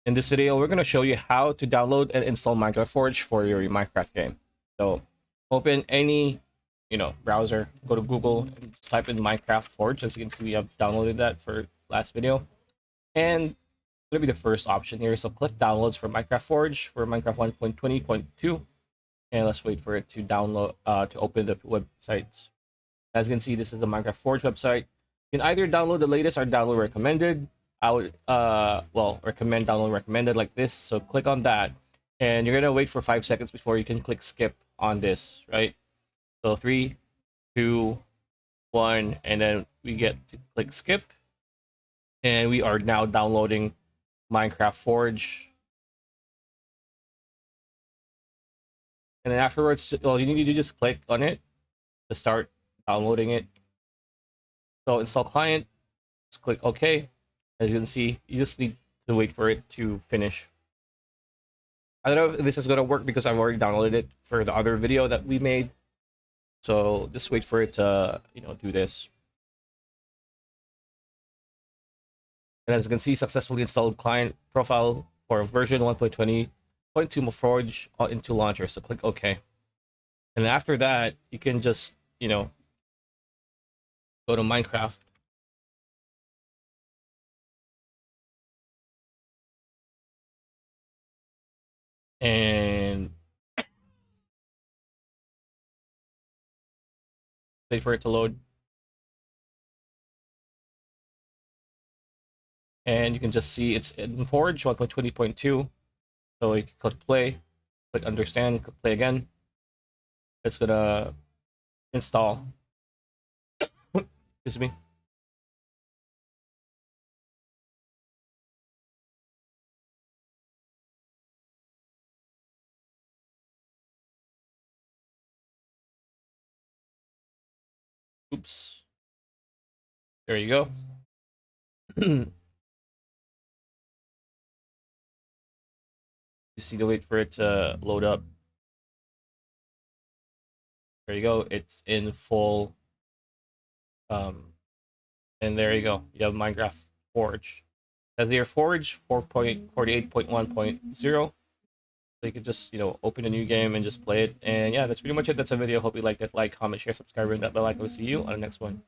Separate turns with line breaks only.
In this video, we're going to show you how to download and install Minecraft Forge for your Minecraft game. So open any, browser, go to Google and just type in Minecraft Forge. As you can see, we have downloaded that for last video. And it's going to be the first option here. So click downloads for Minecraft Forge for Minecraft 1.20.2. And let's wait for it to download, to open the website. As you can see, this is the Minecraft Forge website. You can either download the latest or download recommended. I would recommend download recommended like this. So click on that, and you're gonna wait for 5 seconds before you can click skip on this, right? So 3, 2, 1, and then we get to click skip, and we are now downloading Minecraft Forge. And then afterwards, you need to just click on it to start downloading it. So install client, just click OK. As you can see, you just need to wait for it to finish. I don't know if this is going to work because I've already downloaded it for the other video that we made. So just wait for it to, do this. And as you can see, successfully installed client profile for version 1.20.2 Forge into launcher. So click OK. And after that, you can just, go to Minecraft. And wait for it to load. And you can just see it's in Forge 1.20.2. So you can click play, click understand, click play again. It's gonna install. Excuse me. Oops. There you go. You just need to wait for it to load up. There you go. It's in full. And there you go. You have Minecraft Forge. As your Forge 4.48.1.0. So you can just, open a new game and just play it. And yeah, that's pretty much it. That's a video. Hope you liked it. Like, comment, share, subscribe, ring that bell icon. We'll see you on the next one.